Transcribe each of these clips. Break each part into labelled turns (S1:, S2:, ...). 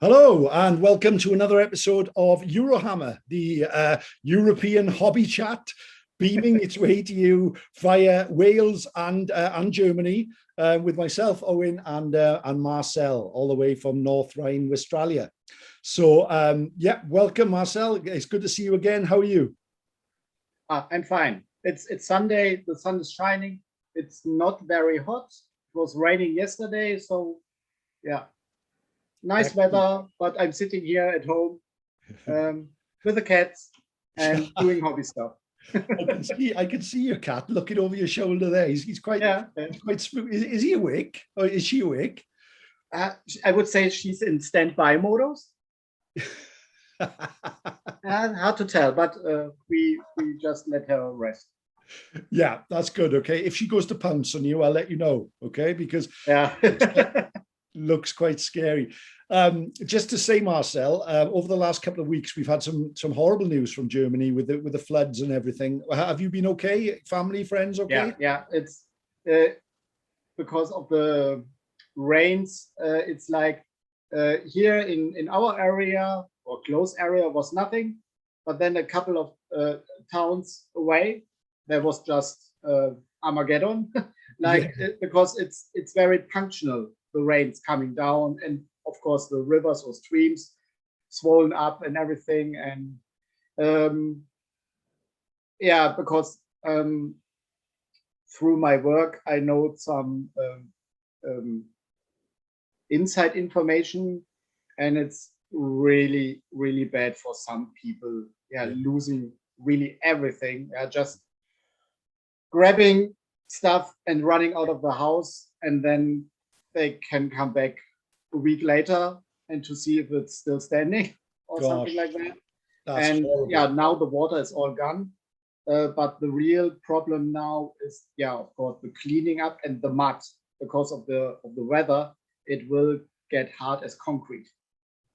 S1: Hello and welcome to another episode of Eurohammer, the European hobby chat, beaming its way to you via Wales and Germany, with myself, Owen, and Marcel, all the way from North Rhine-Westphalia. So, yeah, welcome, Marcel. It's good to see you again. How are you?
S2: I'm fine. It's Sunday. The sun is shining. It's not very hot. It was raining yesterday, so yeah, nice weather. But I'm sitting here at home with the cats and doing hobby stuff.
S1: I can see your cat looking over your shoulder there. He's quite spooky. Is he awake or is she awake?
S2: I would say she's in standby modus. Hard to tell, but we just let her rest.
S1: Yeah, that's good. Okay, if she goes to pounce on you, I'll let you know. Okay, because looks quite scary. Just to say, Marcel, over the last couple of weeks, we've had some horrible news from Germany with the floods and everything. Have you been okay? Family, friends, okay?
S2: Yeah. It's because of the rains. It's like here in our area or close area was nothing, but then a couple of towns away, there was just Armageddon, because it's very punctual. The rains coming down, and of course the rivers or streams swollen up and everything. And because through my work I know some inside information, and it's really bad for some people. Losing really everything. Just grabbing stuff and running out of the house, and then they can come back a week later and to see if it's still standing or something like that. That's horrible. Now the water is all gone. But the real problem now is, of course, the cleaning up and the mud. Because of the weather, it will get hard as concrete.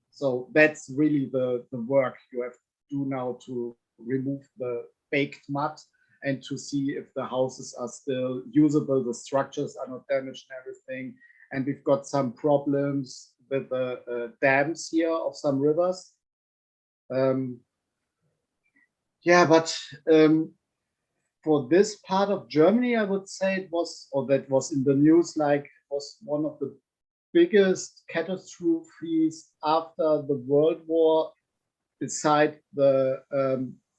S2: So that's really the work you have to do now, to remove the baked mud and to see if the houses are still usable, the structures are not damaged and everything. And we've got some problems with the dams here of some rivers. But for this part of Germany, I would say it was, or that was in the news, like it was one of the biggest catastrophes after the World War, beside the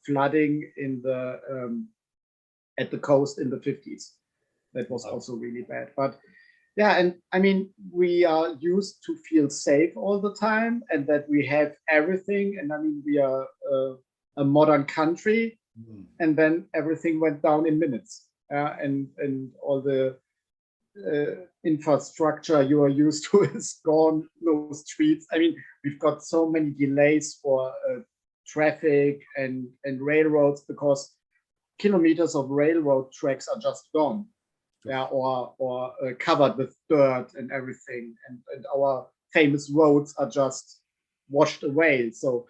S2: flooding in the at the coast in the 50s. That was also really bad. But and I mean, we are used to feel safe all the time, and that we have everything. And I mean, we are a modern country, and then everything went down in minutes. And all the infrastructure you are used to is gone. No streets. I mean, we've got so many delays for traffic and railroads, because kilometers of railroad tracks are just gone. Or covered with dirt and everything, and our famous roads are just washed away. So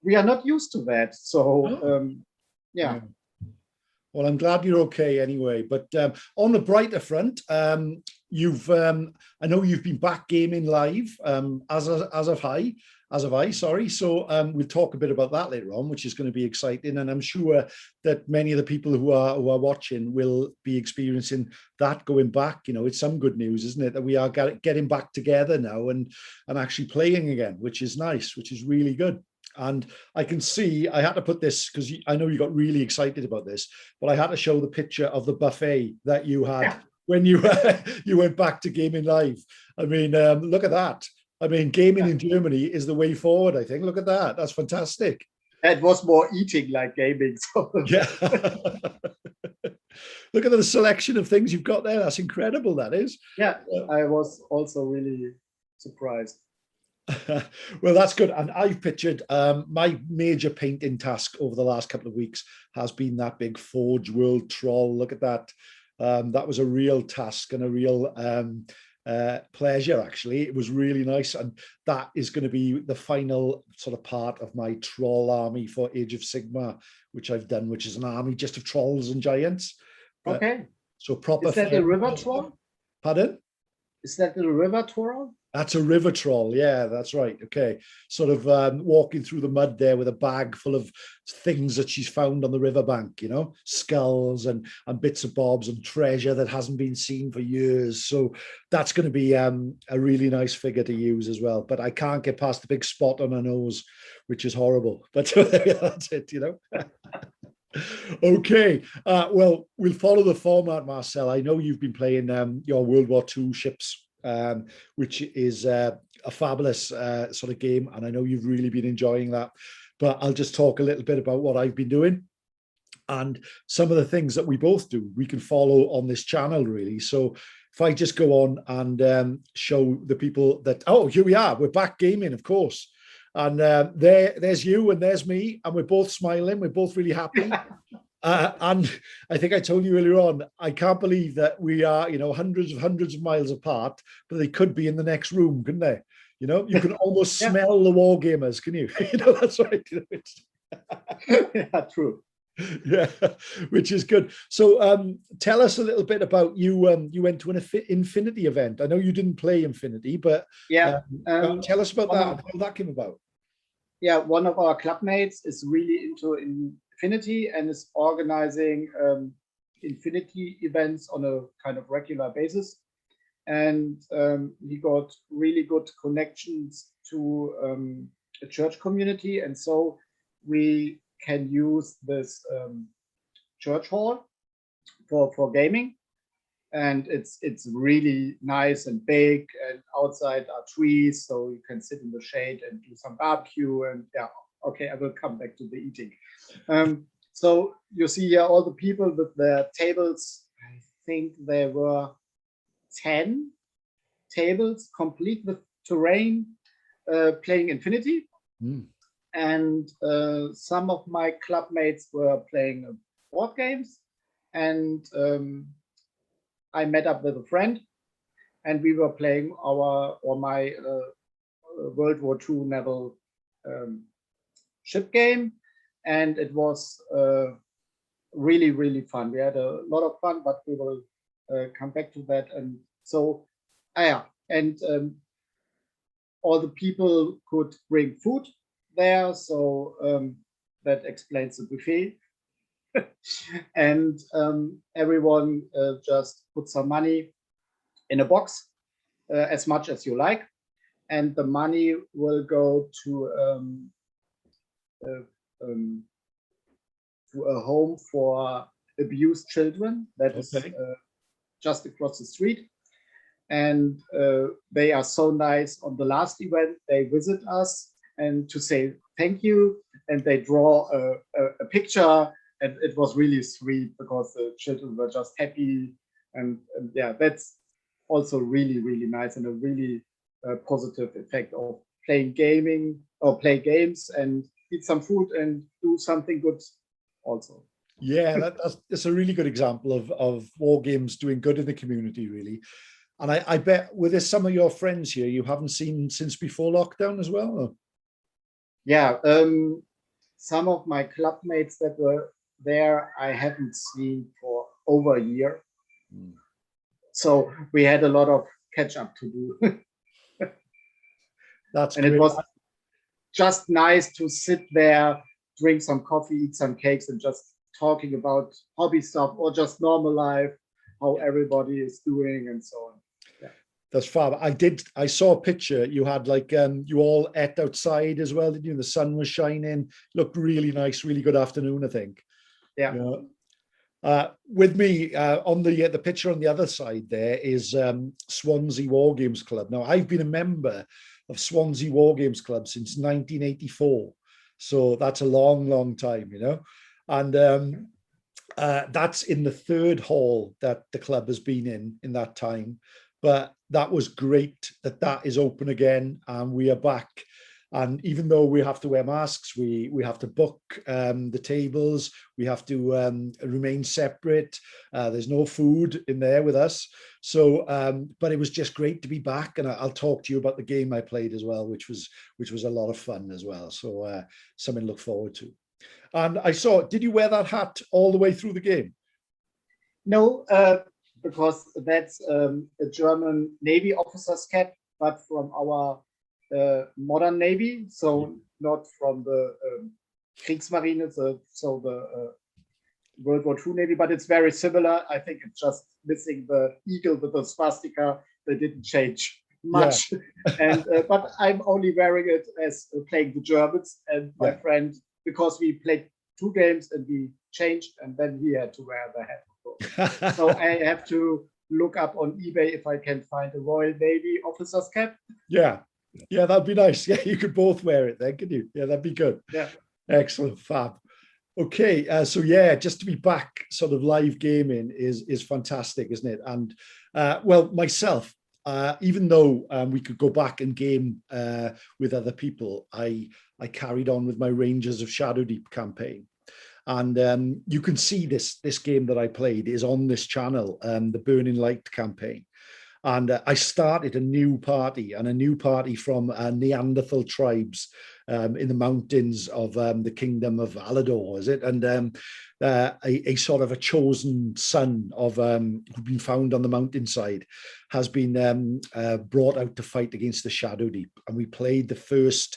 S2: we are not used to that. So
S1: Well, I'm glad you're okay anyway. But on the brighter front, you've I know you've been back gaming live, as have I. Sorry. So we'll talk a bit about that later on, which is going to be exciting. And I'm sure that many of the people who are watching will be experiencing that going back. You know, it's some good news, isn't it, that we are getting back together now and actually playing again, which is nice, which is really good. And I can see, I had to put this because I know you got really excited about this, but I had to show the picture of the buffet that you had when you you went back to gaming live. I mean, look at that. I mean, gaming in Germany is the way forward, I think. Look at that. That's fantastic.
S2: It was more eating like gaming. So.
S1: Yeah. Look at the selection of things you've got there. That's incredible, that is.
S2: Yeah, I was also really surprised.
S1: Well, that's good. And I've pictured my major painting task over the last couple of weeks has been that big Forge World troll. Look at that. That was a real task and a real pleasure, actually. It was really nice, and that is going to be the final sort of part of my troll army for Age of Sigmar, which I've done, which is an army just of trolls and giants.
S2: Okay.
S1: So proper.
S2: Is that the river troll?
S1: Pardon?
S2: Is that the river troll?
S1: That's a river troll. Yeah, that's right. Okay. Sort of walking through the mud there with a bag full of things that she's found on the riverbank, you know, skulls and bits of bobs and treasure that hasn't been seen for years. So that's going to be a really nice figure to use as well. But I can't get past the big spot on her nose, which is horrible. But that's it, you know. Okay. Well, we'll follow the format, Marcel. I know you've been playing your World War II ships, which is a fabulous sort of game. And I know you've really been enjoying that. But I'll just talk a little bit about what I've been doing and some of the things that we both do. We can follow on this channel, really. So if I just go on and show the people that, oh, here we are. We're back gaming, of course. And there's you and there's me. And we're both smiling. We're both really happy. And I think I told you earlier on, I can't believe that we are, you know, hundreds of miles apart, but they could be in the next room, couldn't they? You know, you can almost smell the war gamers, can you? You know, that's right.
S2: Yeah, true.
S1: Yeah, which is good. So tell us a little bit about you. You went to an Infinity event. I know you didn't play Infinity, but
S2: yeah,
S1: tell us about that, how that came about.
S2: Yeah, one of our clubmates is really into Infinity and is organizing Infinity events on a kind of regular basis. And he got really good connections to a church community. And so we can use this church hall for gaming. And it's really nice and big, and outside are trees, so you can sit in the shade and do some barbecue. And yeah, okay, I will come back to the eating. So you see here all the people with their tables. I think there were 10 tables complete with terrain, playing Infinity. And some of my clubmates were playing board games. And I met up with a friend, and we were playing my World War II naval ship game, and it was really, really fun. We had a lot of fun, but we will come back to that. And so, and all the people could bring food there, so that explains the buffet. And everyone just put some money in a box, as much as you like, and the money will go to a home for abused children that is just across the street. And they are so nice. On the last event, they visit us and to say thank you, and they draw a picture. And it was really sweet because the children were just happy. And yeah, that's also really, really nice, and a really positive effect of playing gaming or play games and eat some food and do something good also.
S1: Yeah, that's a really good example of war games doing good in the community, really. And I bet with this, some of your friends here you haven't seen since before lockdown as well? Or?
S2: Yeah, some of my clubmates that were there I haven't seen for over a year. So we had a lot of catch up to do.
S1: That's
S2: and
S1: great.
S2: It was just nice to sit there, drink some coffee, eat some cakes, and just talking about hobby stuff or just normal life, how everybody is doing and so on. Yeah.
S1: That's fab. I saw a picture. You had like you all ate outside as well, didn't you? The sun was shining. Looked really nice, really good afternoon, I think.
S2: Yeah.
S1: You know? With me on the picture on the other side there is Swansea Wargames Club. Now, I've been a member of Swansea Wargames Club since 1984. So that's a long, long time, you know. And that's in the third hall that the club has been in that time. But that was great that is open again, and we are back. And even though we have to wear masks, we have to book the tables, we have to remain separate. There's no food in there with us. So, but it was just great to be back. And I'll talk to you about the game I played as well, which was a lot of fun as well. So something to look forward to. And I saw, did you wear that hat all the way through the game?
S2: No, because that's a German Navy officer's cap. but from our modern Navy. So not from the Kriegsmarine, so the World War II Navy, but it's very similar. I think it's just missing the eagle with the swastika. They didn't change much. And but I'm only wearing it as playing the Germans, and my friend, because we played 2 games and we changed, and then he had to wear the hat, of course. So I have to look up on eBay if I can find a Royal Navy officer's cap.
S1: Yeah, that'd be nice. Yeah, you could both wear it then, could you? Yeah, that'd be good.
S2: Yeah,
S1: excellent, fab. Okay, so yeah, just to be back sort of live gaming is fantastic, isn't it? And well, myself, even though we could go back and game with other people, I carried on with my Rangers of Shadowdeep campaign. And you can see this game that I played is on this channel, the Burning Light campaign. And I started a new party from Neanderthal tribes in the mountains of the kingdom of Alador, is it? And a sort of a chosen son of who'd been found on the mountainside has been brought out to fight against the Shadowdeep. And we played the first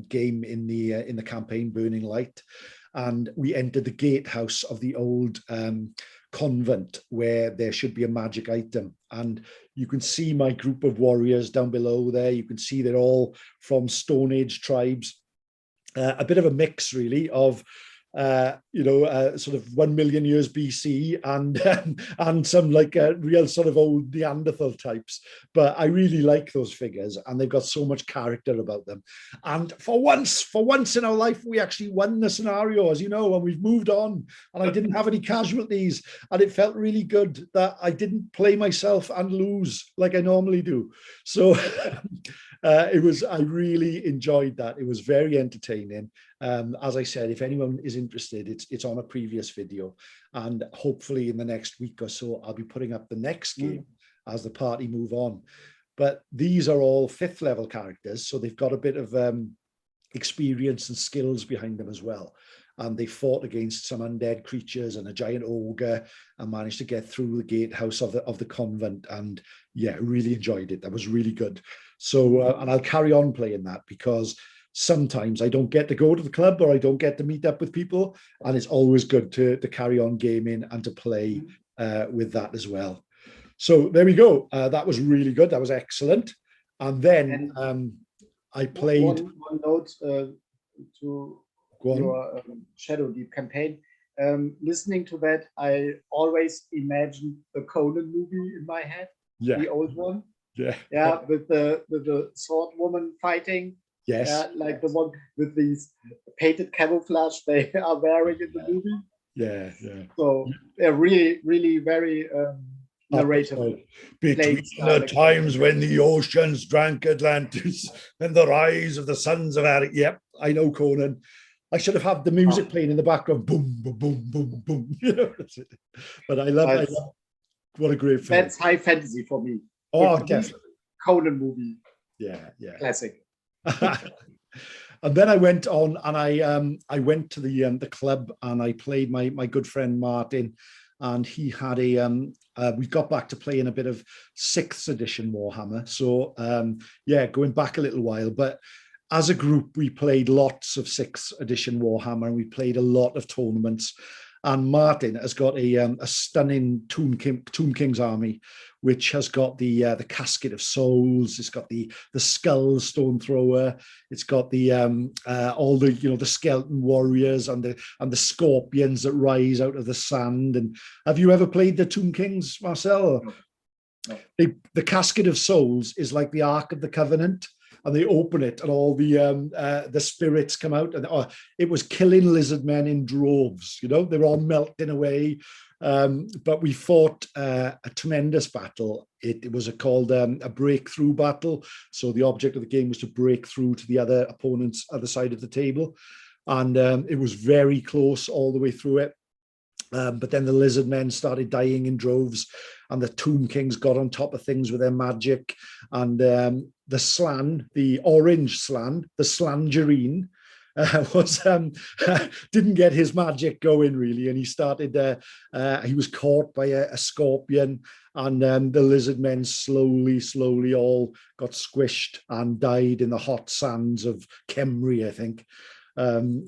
S1: game in the campaign, Burning Light, and we entered the gatehouse of the old convent where there should be a magic item. And you can see my group of warriors down below there. You can see they're all from Stone Age tribes, a bit of a mix really of sort of 1 million years BC and some like real sort of old Neanderthal types. But I really like those figures, and they've got so much character about them. And for once in our life, we actually won the scenario, as you know, and we've moved on, and I didn't have any casualties, and it felt really good that I didn't play myself and lose like I normally do. So I really enjoyed that. It was very entertaining. As I said, if anyone is interested, it's on a previous video, and hopefully in the next week or so, I'll be putting up the next game as the party move on. But these are all 5th level characters, so they've got a bit of experience and skills behind them as well. And they fought against some undead creatures and a giant ogre and managed to get through the gatehouse of the convent. And yeah, really enjoyed it. That was really good. So, and I'll carry on playing that, because sometimes I don't get to go to the club, or I don't get to meet up with people, and it's always good to carry on gaming and to play with that as well. So there we go. That was really good. That was excellent. And then I played.
S2: One note to your Shadowdeep campaign. Listening to that, I always imagined the Conan movie in my head, the old one. Yeah, with the sword woman fighting.
S1: Yes.
S2: Yeah, like the one with these painted camouflage they are wearing in the movie.
S1: Yeah.
S2: So they're really very narrative.
S1: Between the times when the oceans drank Atlantis and the rise of the sons of Eric. Yep, I know Conan. I should have had the music playing in the background. Boom, boom, boom, boom, boom. But I love what a great film.
S2: That's high fantasy for me.
S1: Oh, definitely.
S2: Conan movie.
S1: Yeah.
S2: Classic.
S1: And then I went on and I went to the club, and I played my good friend Martin, and he had we got back to playing a bit of 6th edition Warhammer. So going back a little while, but as a group we played lots of 6th edition Warhammer, and we played a lot of tournaments. And Martin has got a stunning Tomb King's army, which has got the Casket of Souls. It's got the Skull Stone Thrower. It's got the all the the skeleton warriors and the scorpions that rise out of the sand. And have you ever played the Tomb Kings, Marcel?
S2: No.
S1: The Casket of Souls is like the Ark of the Covenant. And they open it, and all the spirits come out, and it was killing lizard men in droves. They were all melting away. But we fought a tremendous battle. It was called a breakthrough battle. So the object of the game was to break through to the other opponent's other side of the table, and it was very close all the way through it. But then the lizard men started dying in droves, and the Tomb Kings got on top of things with their magic. And the Slan, the orange Slan, the Slangerine, didn't get his magic going really, and he started. He was caught by a scorpion, and the lizard men slowly all got squished and died in the hot sands of Kemri, I think,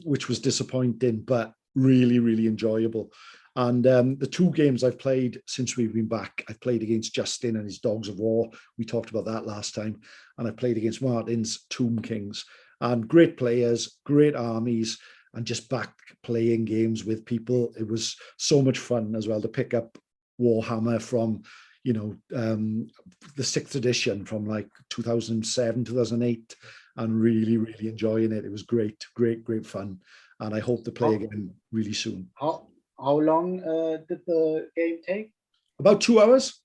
S1: which was disappointing, but really enjoyable. And the two games I've played since we've been back, I've played against Justin and his Dogs of War. We talked about that last time. And I played against Martin's Tomb Kings. And great players, great armies, and just back playing games with people. It was so much fun as well to pick up Warhammer from, the 6th edition from like 2007, 2008, and really enjoying it. It was great fun. And I hope to play again really soon.
S2: How long did the game take?
S1: About 2 hours.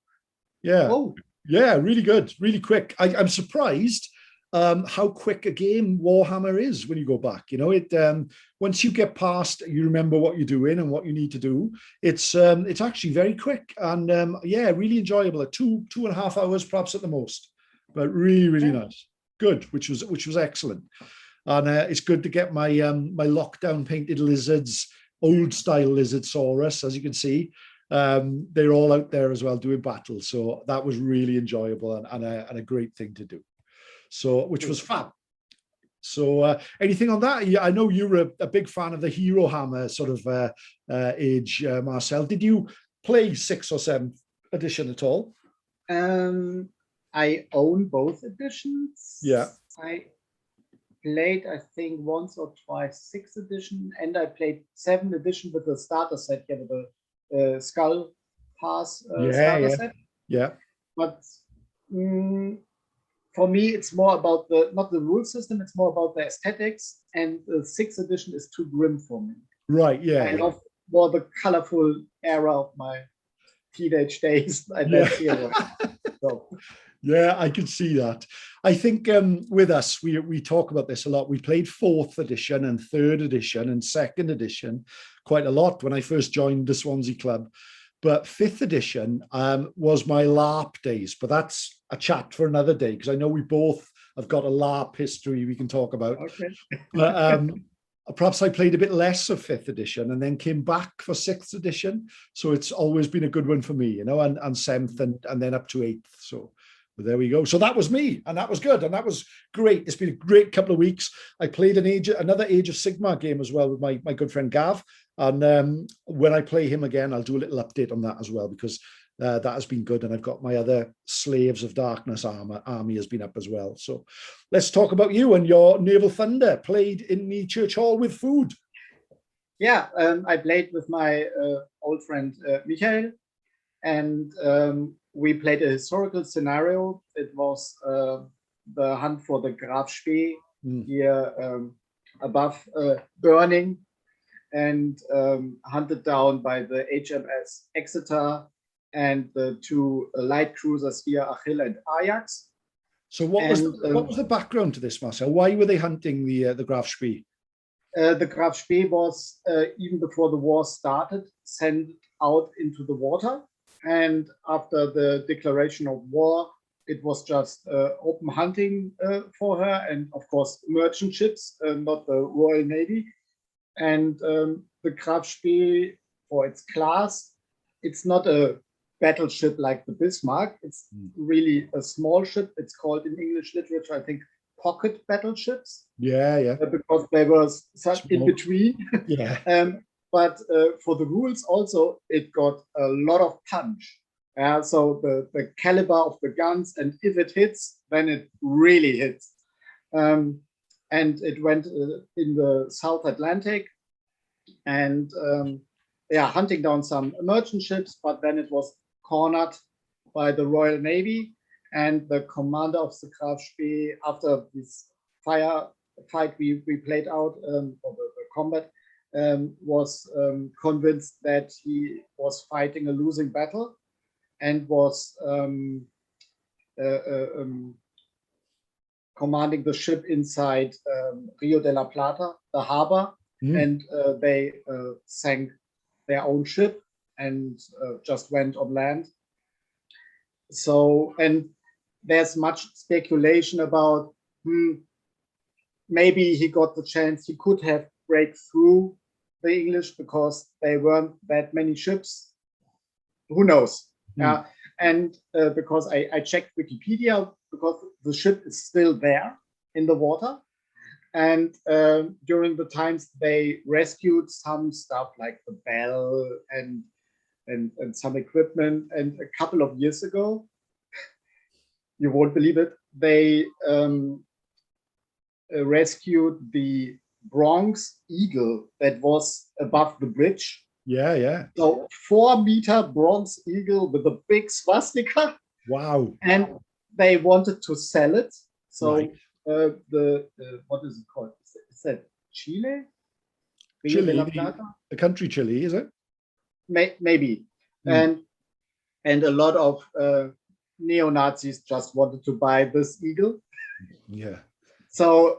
S1: Yeah.
S2: Oh.
S1: Yeah, really good, really quick. I'm surprised how quick a game Warhammer is when you go back. Once you get past, you remember what you're doing and what you need to do. It's actually very quick and really enjoyable. At 2.5 hours perhaps at the most, but really nice. Good, which was excellent. And it's good to get my my lockdown painted lizards, old style lizard saurus, as you can see. They're all out there as well doing battle. So that was really enjoyable and a great thing to do. So, which was fun. So anything on that? I know you were a big fan of the Eurohammer sort of age, Marcel. Did you play 6th or 7th edition at all?
S2: I own both editions.
S1: Yeah.
S2: I played, I think, once or twice 6th edition, and I played 7th edition with the starter set, with the Skull Pass starter set.
S1: Yeah.
S2: But for me, it's more about not the rule system, it's more about the aesthetics, and the 6th edition is too grim for me.
S1: Right, yeah.
S2: I love more the colorful era of my teenage days.
S1: Yeah, I can see that. I think with us, we talk about this a lot. We played 4th edition and 3rd edition and 2nd edition quite a lot when I first joined the Swansea Club. But 5th edition was my LARP days. But that's a chat for another day, because I know we both have got a LARP history we can talk about.
S2: Okay.
S1: But perhaps I played a bit less of 5th edition and then came back for 6th edition. So it's always been a good one for me, and 7th and then up to 8th. So but there we go. So that was me, and that was good, and that was great. It's been a great couple of weeks. I played another Age of Sigmar game as well with my good friend Gav. And when I play him again, I'll do a little update on that as well, because that has been good. And I've got my other Slaves of Darkness army has been up as well. So let's talk about you and your Naval Thunder played in the church hall with food.
S2: Yeah, I played with my old friend Michael, and we played a historical scenario. It was the hunt for the Graf Spee here above Burning, and hunted down by the HMS Exeter and the 2 light cruisers here, Achill and Ajax.
S1: So what was the background to this, Marcel? Why were they hunting the Graf Spee?
S2: The Graf Spee was, even before the war started, sent out into the water. And after the declaration of war, it was just open hunting for her, and of course merchant ships, not the Royal Navy. And the Graf Spee, for its class, it's not a battleship like the Bismarck. It's really a small ship. It's called in English literature, I think, pocket battleships.
S1: Yeah.
S2: Because they were such in between.
S1: Yeah.
S2: But for the rules also, it got a lot of punch. So the caliber of the guns, and if it hits, then it really hits. And it went in the South Atlantic, and hunting down some merchant ships, but then it was cornered by the Royal Navy, and the commander of the Graf Spee, after this fight we played out, or the combat, was convinced that he was fighting a losing battle, and was commanding the ship inside Rio de la Plata, the harbor, and they sank their own ship and just went on land. So, and there's much speculation about maybe he got the chance, he could have break through the English because there weren't that many ships. Who knows? And because I checked Wikipedia, because the ship is still there in the water. And during the times they rescued some stuff like the bell and some equipment. And a couple of years ago, you won't believe it, they rescued the bronze eagle that was above the bridge.
S1: Yeah.
S2: So 4-meter bronze eagle with a big swastika.
S1: Wow.
S2: And they wanted to sell it. So
S1: right.
S2: What is it called? Is that Chile? Rio
S1: Chile,
S2: de la Plata?
S1: the country Chile, is it?
S2: Maybe. And a lot of neo-Nazis just wanted to buy this eagle.
S1: Yeah.
S2: So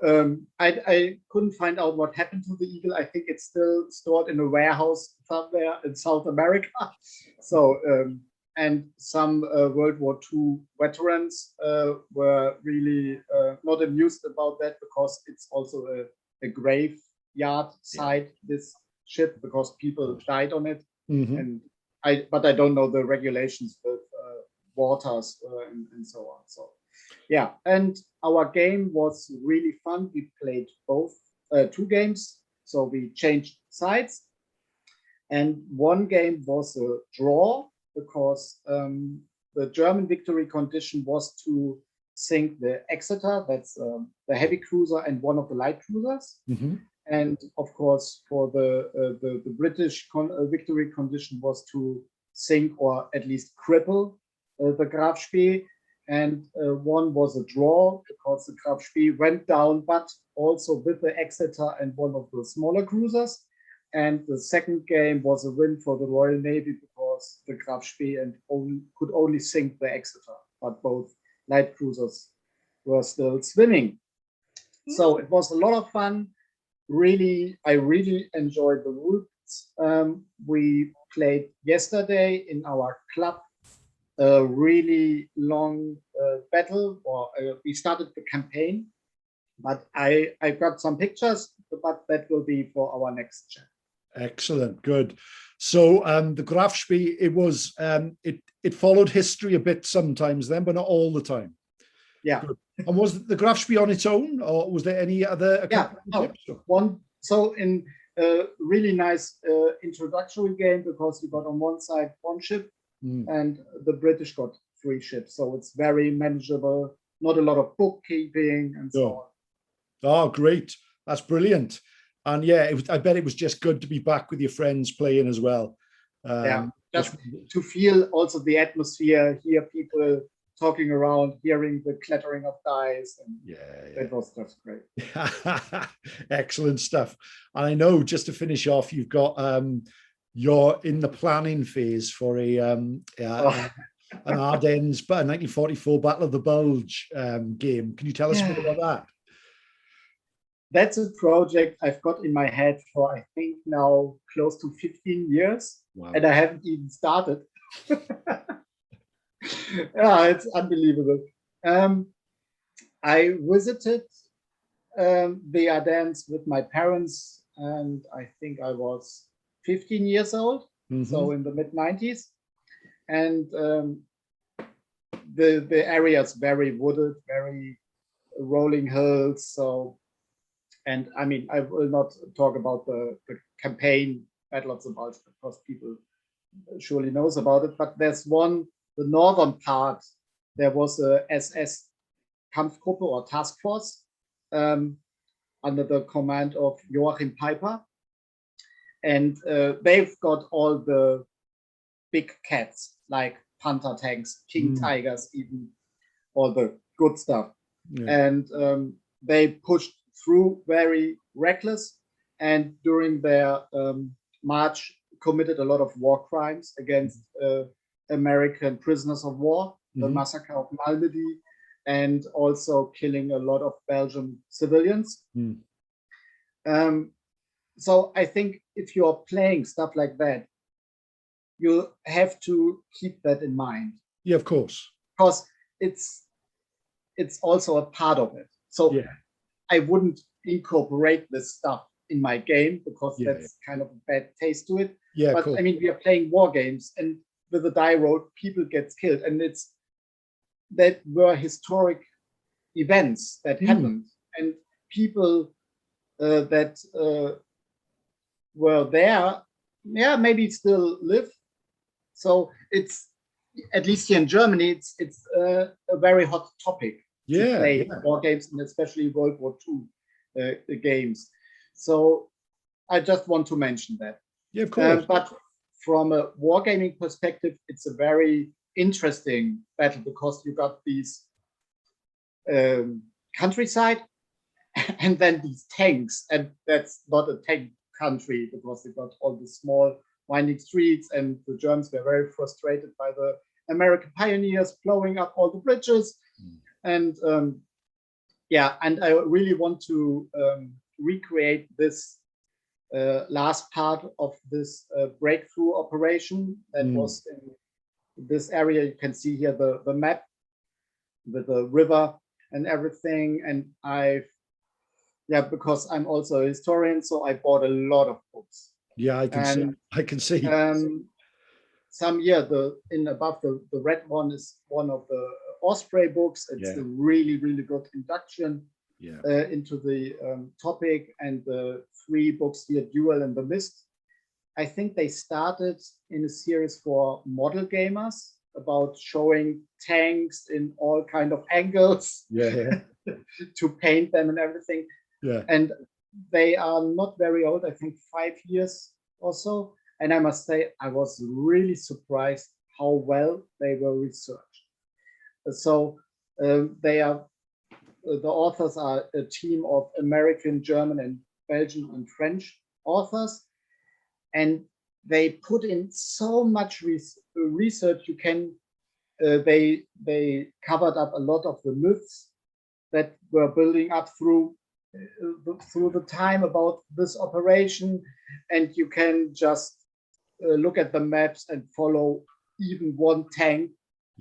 S2: I couldn't find out what happened to the eagle. I think it's still stored in a warehouse somewhere in South America. So and some World War II veterans were really not amused about that, because it's also a graveyard site, this ship, because people died on it. And but I don't know the regulations with waters and so on. So yeah, and our game was really fun. We played both 2 games, so we changed sides. And one game was a draw, because the German victory condition was to sink the Exeter, that's the heavy cruiser, and one of the light cruisers. And of course, for the British victory condition was to sink or at least cripple the Graf Spee. And one was a draw, because the Graf Spee went down, but also with the Exeter and one of the smaller cruisers. And the second game was a win for the Royal Navy, because the Graf Spee could only sink the Exeter, but both light cruisers were still swimming. So it was a lot of fun. I really enjoyed the rules. We played yesterday in our club a really long battle, or we started the campaign, but I got some pictures, but that will be for our next chat.
S1: Excellent, good. So the Graf Spee, it was it followed history a bit sometimes then, but not all the time.
S2: Yeah.
S1: Good. And was the Graf Spee on its own, or was there any other?
S2: One. So in a really nice introductory game, because we got on one side 1 ship, and the British got 3 ships. So it's very manageable, not a lot of bookkeeping and so on.
S1: Oh, great. That's brilliant. And yeah, I bet it was just good to be back with your friends playing as well.
S2: Just to feel also the atmosphere, hear people talking around, hearing the clattering of dice. And it was just great.
S1: Excellent stuff. And I know, just to finish off, you've got you're in the planning phase for an Ardennes, but a 1944 Battle of the Bulge game. Can you tell us more about that?
S2: That's a project I've got in my head for, I think, now close to 15 years. Wow. And I haven't even started. It's unbelievable. I visited the Ardennes with my parents, and I think I was 15 years old, so in the mid-90s. And the area is very wooded, very rolling hills. So, and I mean, I will not talk about the campaign Battle of the Bulge, because people surely knows about it. But there's one, the northern part, there was a SS Kampfgruppe or task force under the command of Joachim Peiper. And they've got all the big cats, like Panther tanks, King Tigers, even all the good stuff. And they pushed through very reckless, and during their march committed a lot of war crimes against American prisoners of war, the massacre of Malmedy, and also killing a lot of Belgian civilians. So I think if you're playing stuff like that, you have to keep that in mind.
S1: Yeah, of course.
S2: Because it's also a part of it. So I wouldn't incorporate this stuff in my game, because that's kind of a bad taste to it. But I mean, we are playing war games, and with a die roll, people get killed, and that were historic events that happened, and people that were there, maybe still live. So it's, at least here in Germany, it's a very hot topic to play war games, and especially World War II games. So I just want to mention that.
S1: Yeah, of course.
S2: But from a wargaming perspective, it's a very interesting battle, because you got these countryside and then these tanks, and that's not a tank country, because they got all the small winding streets, and the Germans were very frustrated by the American pioneers blowing up all the bridges. And and I really want to recreate this last part of this breakthrough operation that was in this area. You can see here the map with the river and everything. And because I'm also a historian, so I bought a lot of books.
S1: Yeah, I can see.
S2: Some above the red one is one of the Osprey books. It's a really, really good induction into the topic. And the 3 books here, Duel and the Mist, I think they started in a series for model gamers about showing tanks in all kind of angles to paint them and everything. And they are not very old, I think 5 years or so. And I must say, I was really surprised how well they were researched. So the authors are a team of American, German, and Belgian and French authors. And they put in so much research. They covered up a lot of the myths that were building up through the time about this operation. And you can just look at the maps and follow even one tank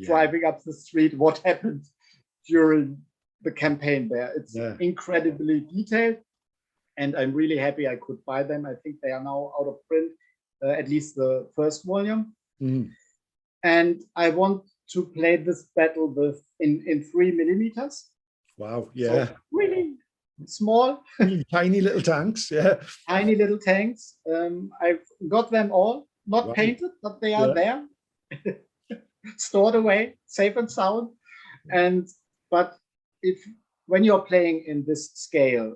S2: driving up the street, what happened during the campaign there. It's incredibly detailed, and I'm really happy I could buy them. I think they are now out of print, at least the first volume. And I want to play this battle in 3 millimeters.
S1: Wow, yeah.
S2: So really small.
S1: Really tiny little tanks,
S2: Tiny little tanks. I've got them all, not painted, but they are there. Stored away, safe and sound. But when you're playing in this scale,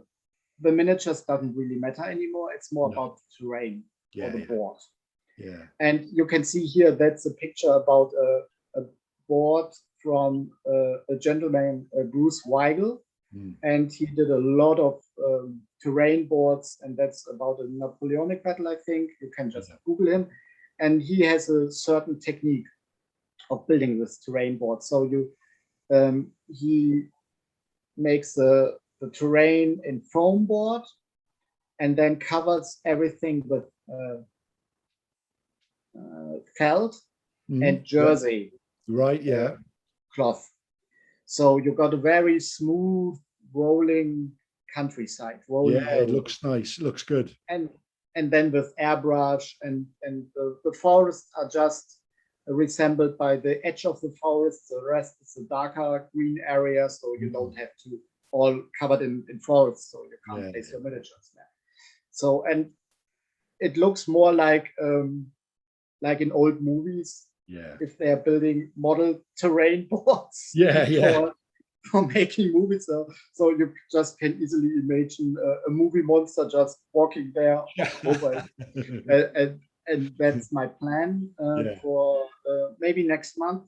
S2: the miniatures doesn't really matter anymore. It's more about the terrain or the board. And you can see here, that's a picture about a board from a gentleman, Bruce Weigel. And he did a lot of terrain boards, and that's about a Napoleonic battle, I think. You can just Google him. And he has a certain technique of building this terrain board. So he makes the terrain in foam board, and then covers everything with felt and jersey cloth. So you got a very smooth rolling countryside.
S1: It looks nice, looks good.
S2: And then with airbrush, and the forests are just resembled by the edge of the forest. The rest is a darker green area, so you don't have to all covered in forest, so you can't place your miniatures there. So, and it looks more like in old movies. If they are building model terrain boards for making movies. So you just can easily imagine a movie monster just walking there over it. And that's my plan for maybe next month,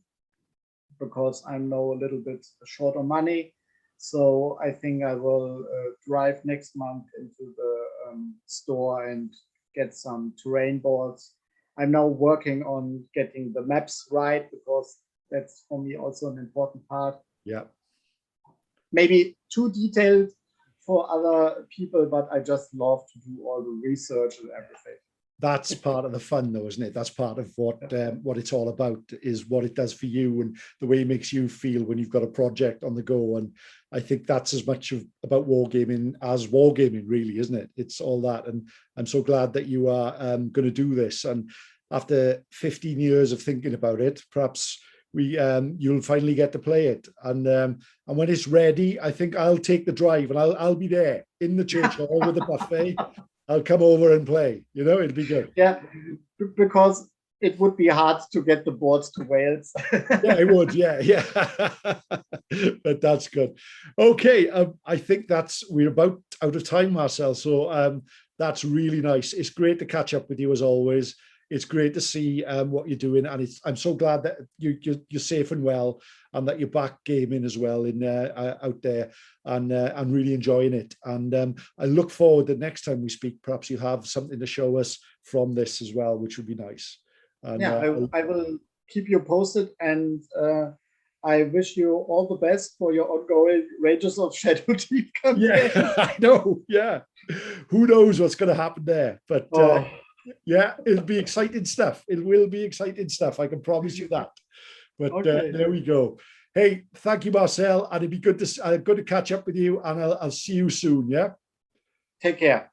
S2: because I'm now a little bit short on money. So I think I will drive next month into the store and get some terrain boards. I'm now working on getting the maps right, because that's for me also an important part. Maybe too detailed for other people, but I just love to do all the research and everything.
S1: That's part of the fun, though, isn't it? That's part of what it's all about, is what it does for you and the way it makes you feel when you've got a project on the go. And I think that's as much about wargaming as wargaming, really, isn't it? It's all that. And I'm so glad that you are going to do this. And after 15 years of thinking about it, perhaps you'll finally get to play it. And when it's ready, I think I'll take the drive and I'll be there in the church hall with the buffet. I'll come over and play. It'll be good.
S2: Yeah, because it would be hard to get the boards to Wales.
S1: Yeah, it would. Yeah. But that's good. Okay, I think we're about out of time, Marcel. So that's really nice. It's great to catch up with you as always. It's great to see what you're doing, and I'm so glad that you're safe and well, and that you're back gaming as well out there, and really enjoying it. And I look forward that next time we speak, perhaps you'll have something to show us from this as well, which would be nice. And,
S2: I will keep you posted, and I wish you all the best for your ongoing Rages of Shadow Deep campaign.
S1: Yeah, I know. Yeah, who knows what's going to happen there, but. Yeah, it'll be exciting stuff. It will be exciting stuff. I can promise you that. But okay. There we go. Hey, thank you, Marcel. And it'd be good to catch up with you. And I'll see you soon. Yeah.
S2: Take care.